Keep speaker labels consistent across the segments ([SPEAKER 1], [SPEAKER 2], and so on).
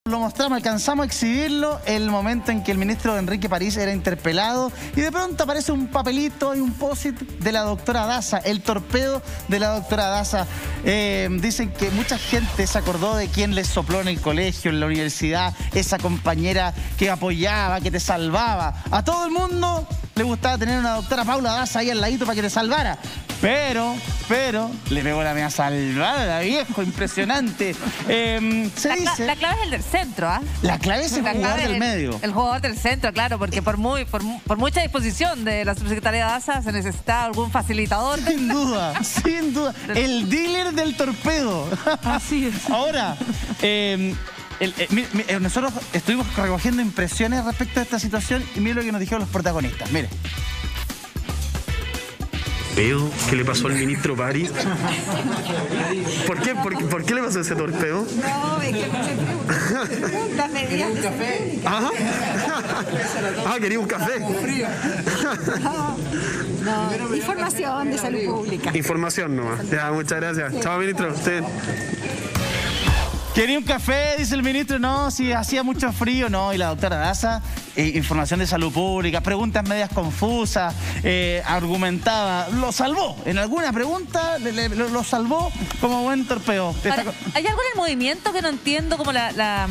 [SPEAKER 1] Lo mostramos, alcanzamos a exhibirlo el momento en que el ministro Enrique París era interpelado y de pronto aparece un papelito y un post-it de la doctora Daza, el torpedo de la doctora Daza. Dicen que mucha gente se acordó de quién les sopló en el colegio, en la universidad, esa compañera que apoyaba, que te salvaba. A todo el mundo le gustaba tener una doctora Paula Daza ahí al ladito para que te salvara. Pero, le pegó la media salvada, viejo, impresionante.
[SPEAKER 2] La clave es el del centro, ¿ah?
[SPEAKER 1] La clave es el jugador del medio.
[SPEAKER 2] El jugador del centro, claro, porque por mucha disposición de la subsecretaria Daza se necesita algún facilitador.
[SPEAKER 1] Sin duda, sin duda. El dealer del torpedo.
[SPEAKER 2] Así es.
[SPEAKER 1] Ahora, nosotros estuvimos recogiendo impresiones respecto a esta situación y mire lo que nos dijeron los protagonistas. Mire.
[SPEAKER 3] ¿Qué le pasó al ministro París? ¿Por qué le pasó ese torpedo?
[SPEAKER 4] No, es que preguntas
[SPEAKER 3] ¿Quería un café? Ajá. Quería un café.
[SPEAKER 4] No, información de salud pública.
[SPEAKER 3] Información nomás. Ya, muchas gracias. Sí. Chao, ministro. Sí.
[SPEAKER 1] Quería un café, dice el ministro. No, si hacía mucho frío, no. Y la doctora Daza, información de salud pública, preguntas medias confusas, argumentaba. Lo salvó. En alguna pregunta lo salvó como buen torpeo.
[SPEAKER 2] Ahora, ¿hay algo en el movimiento que no entiendo? Como la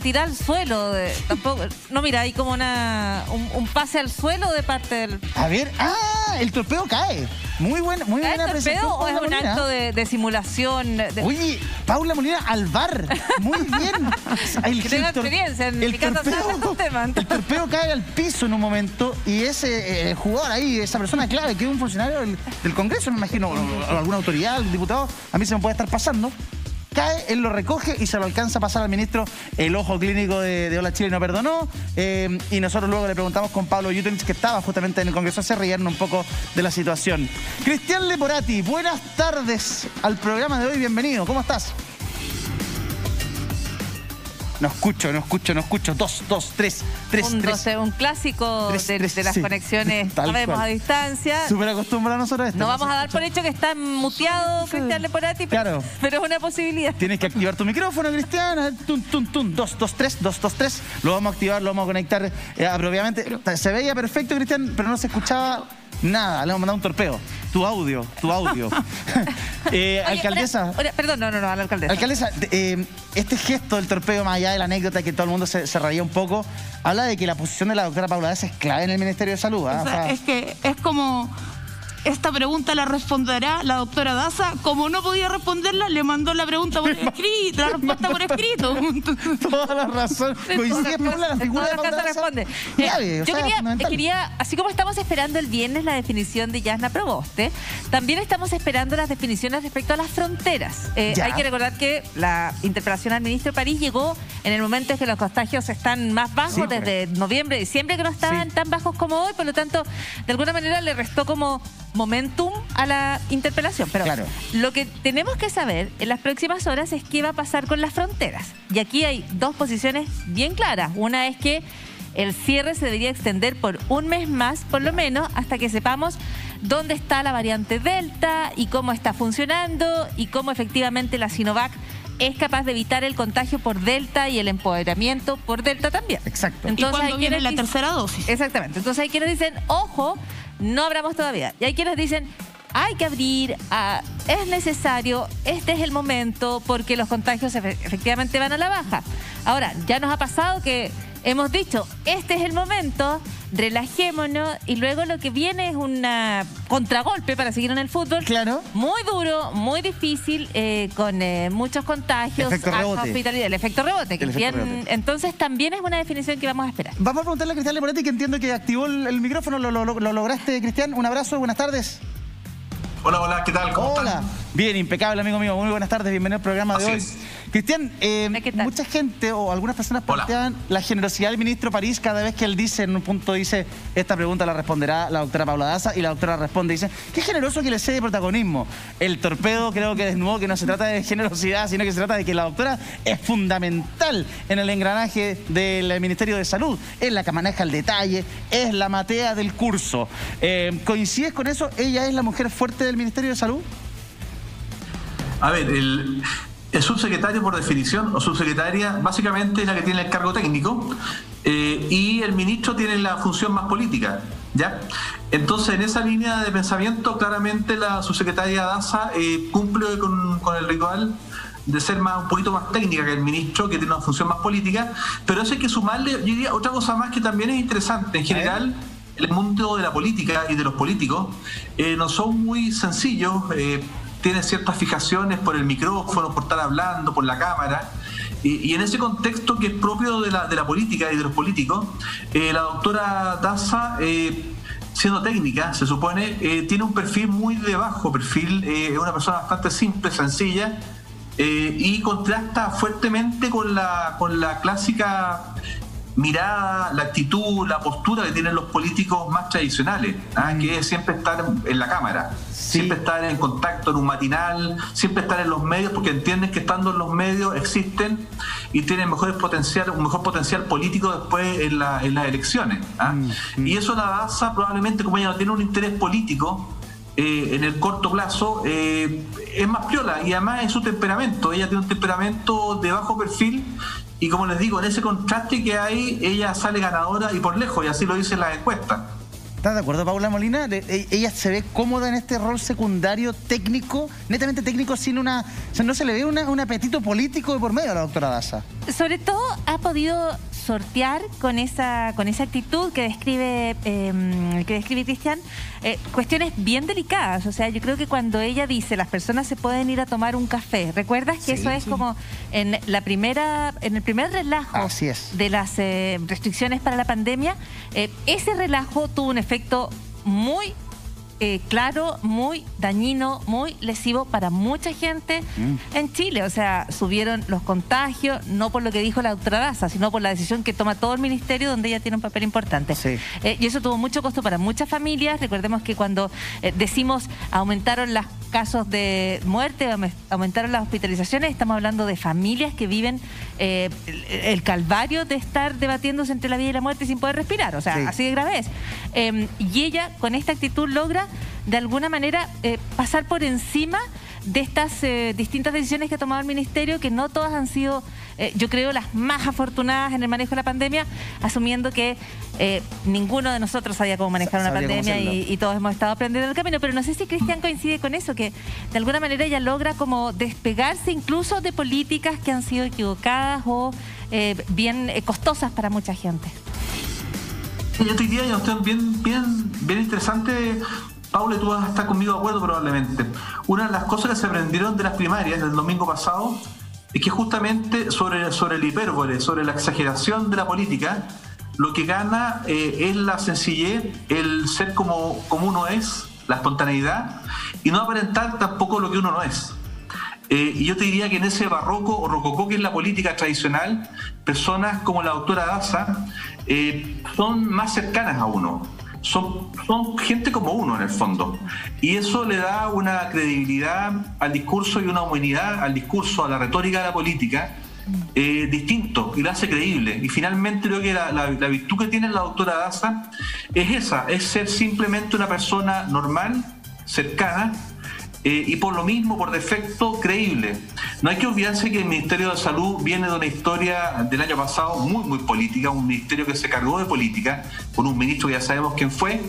[SPEAKER 2] tirada al suelo. Tampoco, no, mira, hay como un pase al suelo de parte del...
[SPEAKER 1] A ver, el torpeo cae. Muy buena presentación.
[SPEAKER 2] ¿O es un acto de simulación?
[SPEAKER 1] Oye, Paula Molina al VAR. Muy bien.
[SPEAKER 2] Que tenga experiencia en mi casa estos temas.
[SPEAKER 1] El torpeo cae al piso en un momento y ese jugador ahí, esa persona clave, que es un funcionario del Congreso, me imagino, o alguna autoridad, algún diputado, a mí se me puede estar pasando. Cae, él lo recoge y se lo alcanza a pasar al ministro. El ojo clínico de Hola Chile no perdonó. Y nosotros luego le preguntamos con Pablo Yutenich, que estaba justamente en el Congreso, se reían un poco de la situación. Cristian Leporati, buenas tardes al programa de hoy. Bienvenido. ¿Cómo estás? No escucho. 2, 3.
[SPEAKER 2] Un clásico de las conexiones, sabemos, a distancia.
[SPEAKER 1] Súper acostumbrado a nosotros a esto.
[SPEAKER 2] No vamos a dar por hecho que está muteado Cristian Leporati,
[SPEAKER 1] claro,
[SPEAKER 2] pero es una posibilidad.
[SPEAKER 1] Tienes que activar tu micrófono, Cristian. 2, 2, 3. Lo vamos a activar, lo vamos a conectar apropiadamente. Se veía perfecto, Cristian, pero no se escuchaba nada. Le vamos a mandar un torpeo. Tu audio. Alcaldesa.
[SPEAKER 2] Perdón, no, a la alcaldesa.
[SPEAKER 1] Alcaldesa, este gesto del torpeo, más allá de la anécdota que todo el mundo se reía un poco, habla de que la posición de la doctora Paula Daza es clave en el Ministerio de Salud.
[SPEAKER 5] O sea, es que es como... Esta pregunta la responderá la doctora Daza. Como no podía responderla, le mandó la pregunta por escrito, la respuesta por escrito.
[SPEAKER 1] Toda la razón. Coincide, Paula, la figura de Paula Daza
[SPEAKER 2] responde.
[SPEAKER 1] Clave,
[SPEAKER 2] yo quería, así como estamos esperando el viernes la definición de Yasna Proboste, también estamos esperando las definiciones respecto a las fronteras. Hay que recordar que la interpelación al ministro París llegó en el momento en que los contagios están más bajos, desde noviembre, diciembre, que no estaban tan bajos como hoy. Por lo tanto, de alguna manera le restó como momentum a la interpelación. Pero lo que tenemos que saber en las próximas horas es qué va a pasar con las fronteras. Y aquí hay dos posiciones bien claras. Una es que el cierre se debería extender por un mes más, por lo menos, hasta que sepamos dónde está la variante Delta y cómo está funcionando y cómo efectivamente la Sinovac es capaz de evitar el contagio por Delta y el empoderamiento por Delta también.
[SPEAKER 1] Exacto.
[SPEAKER 5] Entonces, ¿y cuándo viene la tercera dosis?
[SPEAKER 2] Exactamente. Entonces hay quienes dicen, ojo, no abramos todavía. Y hay quienes dicen, hay que abrir, es necesario, este es el momento, porque los contagios efectivamente van a la baja. Ahora, ya nos ha pasado que hemos dicho, este es el momento, relajémonos, y luego lo que viene es una contragolpe para seguir en el fútbol.
[SPEAKER 1] Claro.
[SPEAKER 2] Muy duro, muy difícil, con muchos contagios, hospitalidad, el efecto rebote. Entonces también es una definición que vamos a esperar.
[SPEAKER 1] Vamos a preguntarle a Cristian Leporati, que entiendo que activó el micrófono. ¿Lo lograste, Cristian? Un abrazo, buenas tardes.
[SPEAKER 6] Hola, ¿qué tal? ¿Cómo están?
[SPEAKER 1] Bien, impecable, amigo mío. Muy buenas tardes, bienvenido al programa de hoy. Cristian, mucha gente o algunas personas plantean la generosidad del ministro París cada vez que él dice, en un punto dice, esta pregunta la responderá la doctora Paula Daza, y la doctora responde y dice, qué generoso que le cede protagonismo. El torpedo creo que desnudó que no se trata de generosidad, sino que se trata de que la doctora es fundamental en el engranaje del Ministerio de Salud. Es la que maneja el detalle, es la matea del curso. ¿Coincides con eso? ¿Ella es la mujer fuerte del Ministerio de Salud?
[SPEAKER 6] A ver, El subsecretario, por definición, o subsecretaria, básicamente es la que tiene el cargo técnico, y el ministro tiene la función más política, ¿ya? Entonces, en esa línea de pensamiento, claramente la subsecretaria Daza cumple con el ritual de ser un poquito más técnica que el ministro, que tiene una función más política, pero eso hay que sumarle, yo diría, otra cosa más que también es interesante. En general, el mundo de la política y de los políticos no son muy sencillos, tienen ciertas fijaciones por el micrófono, por estar hablando, por la cámara, y en ese contexto que es propio de la política y de los políticos, la doctora Daza, siendo técnica, se supone, tiene un perfil muy de bajo perfil, es una persona bastante simple, sencilla, y contrasta fuertemente con la clásica mirada, la actitud, la postura que tienen los políticos más tradicionales, que es siempre estar en la cámara, siempre estar en contacto en un matinal, siempre estar en los medios, porque entienden que estando en los medios existen y tienen un mejor potencial político después en las elecciones. Y eso la Daza, probablemente, como ella no tiene un interés político en el corto plazo, es más piola, y además es su temperamento. Ella tiene un temperamento de bajo perfil, y como les digo, en ese contraste que hay, ella sale ganadora y por lejos, y así lo dicen las encuestas.
[SPEAKER 1] ¿Estás de acuerdo, Paula Molina? Ella se ve cómoda en este rol secundario técnico, netamente técnico, sin una... O sea, no se le ve un apetito político de por medio a la doctora Daza.
[SPEAKER 2] Sobre todo ha podido sortear con esa actitud que describe Cristian, cuestiones bien delicadas. O sea, yo creo que cuando ella dice las personas se pueden ir a tomar un café, ¿recuerdas que eso es como en el primer relajo de las restricciones para la pandemia? Ese relajo tuvo un efecto muy claro, muy dañino, muy lesivo para mucha gente en Chile. O sea, subieron los contagios, no por lo que dijo la doctora Daza, sino por la decisión que toma todo el ministerio, donde ella tiene un papel importante. Y eso tuvo mucho costo para muchas familias. Recordemos que cuando decimos aumentaron los casos de muerte, aumentaron las hospitalizaciones, estamos hablando de familias que viven el calvario de estar debatiéndose entre la vida y la muerte sin poder respirar. O sea, así de grave es. Y ella, con esta actitud, logra de alguna manera pasar por encima de estas distintas decisiones que ha tomado el ministerio, que no todas han sido, yo creo, las más afortunadas en el manejo de la pandemia, asumiendo que ninguno de nosotros sabía cómo manejar una pandemia y todos hemos estado aprendiendo el camino. Pero no sé si Cristian coincide con eso, que de alguna manera ella logra como despegarse incluso de políticas que han sido equivocadas o bien costosas para mucha gente.
[SPEAKER 6] Yo te diría, bien interesante, Paula, y tú vas a estar conmigo de acuerdo probablemente. Una de las cosas que se aprendieron de las primarias del domingo pasado es que justamente sobre el hipérbole, sobre la exageración de la política, lo que gana es la sencillez, el ser como uno es, la espontaneidad, y no aparentar tampoco lo que uno no es. Y yo te diría que en ese barroco o rococó que es la política tradicional, personas como la doctora Daza son más cercanas a uno, son gente como uno en el fondo, y eso le da una credibilidad al discurso y una humanidad al discurso, a la retórica de la política, distinto, y la hace creíble. Y finalmente creo que la virtud que tiene la doctora Daza es esa, es ser simplemente una persona normal, cercana, y por lo mismo, por defecto, creíble. No hay que olvidarse que el Ministerio de Salud viene de una historia del año pasado muy política, un ministerio que se cargó de política, con un ministro que ya sabemos quién fue,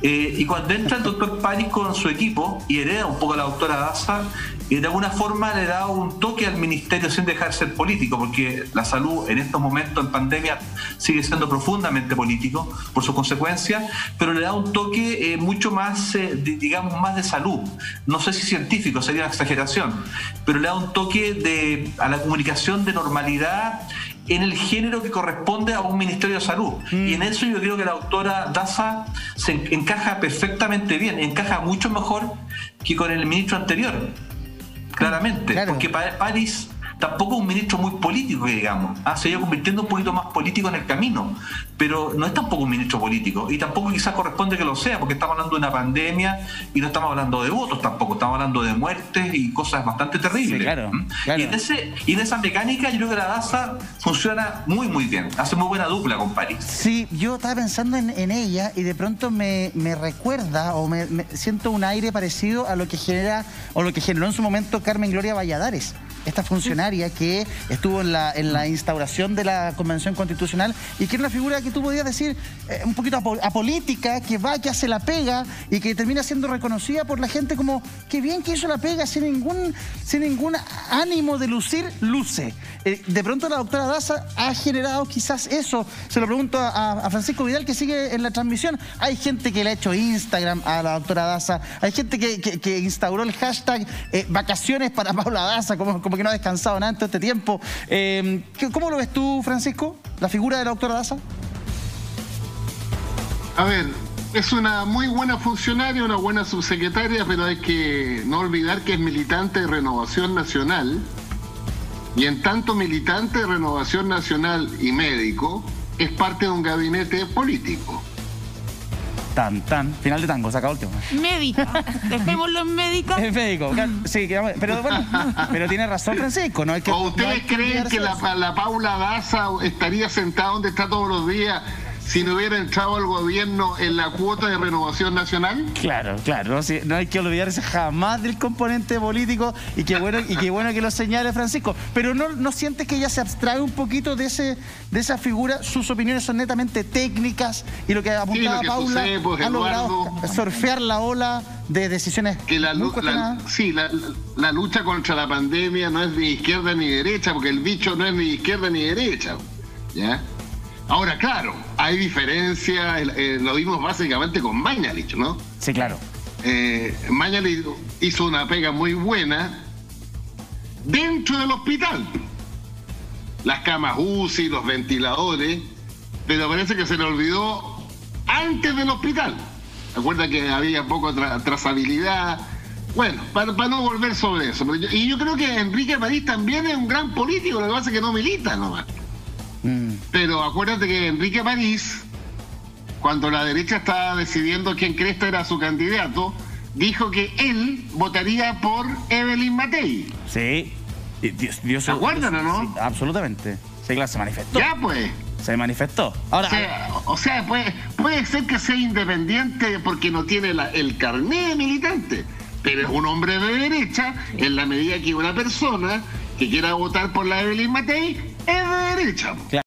[SPEAKER 6] y cuando entra el doctor París con su equipo y hereda un poco a la doctora Daza, de alguna forma le da un toque al ministerio sin dejar de ser político, porque la salud en estos momentos en pandemia sigue siendo profundamente político por sus consecuencias, pero le da un toque mucho más, digamos, más de salud. No sé si científico, sería una exageración, pero le da un toque a la comunicación de normalidad en el género que corresponde a un Ministerio de Salud. Y en eso yo creo que la doctora Daza se encaja perfectamente bien, encaja mucho mejor que con el ministro anterior. Claramente, porque París tampoco es un ministro muy político, digamos. Se ha ido convirtiendo un poquito más político en el camino, pero no es tampoco un ministro político, y tampoco quizás corresponde que lo sea, porque estamos hablando de una pandemia y no estamos hablando de votos tampoco, estamos hablando de muertes y cosas bastante terribles. Y en esa mecánica yo creo que la Daza funciona muy bien, hace muy buena dupla con París.
[SPEAKER 1] Sí, yo estaba pensando en ella y de pronto me recuerda o me siento un aire parecido a lo que generó en su momento Carmen Gloria Valladares. esta funcionaria que estuvo en la instauración de la Convención Constitucional y que era una figura que tú podías decir un poquito apolítica, que va, que hace la pega y que termina siendo reconocida por la gente como que bien que hizo la pega sin ningún ánimo de lucir, luce. De pronto la doctora Daza ha generado quizás eso. Se lo pregunto a Francisco Vidal, que sigue en la transmisión. Hay gente que le ha hecho Instagram a la doctora Daza, hay gente que instauró el hashtag vacaciones para Paula Daza, como que no ha descansado nada en todo este tiempo. ¿Cómo lo ves tú, Francisco, la figura de la doctora Daza?
[SPEAKER 7] A ver, es una muy buena funcionaria, una buena subsecretaria, pero hay que no olvidar que es militante de Renovación Nacional, y en tanto militante de Renovación Nacional y médico, es parte de un gabinete político.
[SPEAKER 1] Final de tango, se acabó el tema.
[SPEAKER 5] Médica, dejémoslo en médica.
[SPEAKER 1] Es médico, sí, pero bueno, pero tiene razón Francisco, ¿no?
[SPEAKER 7] ¿O ustedes creen que la Paula Daza estaría sentada donde está todos los días si no hubiera entrado al gobierno en la cuota de Renovación Nacional?
[SPEAKER 1] Claro, sí, no hay que olvidarse jamás del componente político y qué bueno que lo señale Francisco. Pero no sientes que ella se abstrae un poquito de esa figura. Sus opiniones son netamente técnicas y lo que apuntaba Paula
[SPEAKER 7] sucede, pues,
[SPEAKER 1] ha
[SPEAKER 7] Eduardo,
[SPEAKER 1] logrado surfear la ola de decisiones
[SPEAKER 7] que la lucha contra la pandemia no es ni izquierda ni derecha, porque el bicho no es ni izquierda ni derecha, ¿ya? Ahora, claro, hay diferencia, lo vimos básicamente con Mañalich, ¿no?
[SPEAKER 1] Sí, claro.
[SPEAKER 7] Mañalich hizo una pega muy buena dentro del hospital. Las camas UCI, los ventiladores, pero parece que se le olvidó antes del hospital. Recuerda que había poco trazabilidad. Bueno, para no volver sobre eso. Y yo creo que Enrique París también es un gran político, lo que pasa es que no milita nomás. Pero acuérdate que Enrique París, cuando la derecha estaba decidiendo quién cresta era su candidato, dijo que él votaría por Evelyn Matei.
[SPEAKER 1] Sí.
[SPEAKER 7] ¿Se acuerdan o no?
[SPEAKER 1] Sí, absolutamente. Sí, claro, se manifestó.
[SPEAKER 7] Ya, pues.
[SPEAKER 1] Se manifestó. Ahora,
[SPEAKER 7] o sea puede ser que sea independiente porque no tiene el carné de militante, pero es un hombre de derecha en la medida que una persona que quiera votar por la Evelyn Matei es de derecha.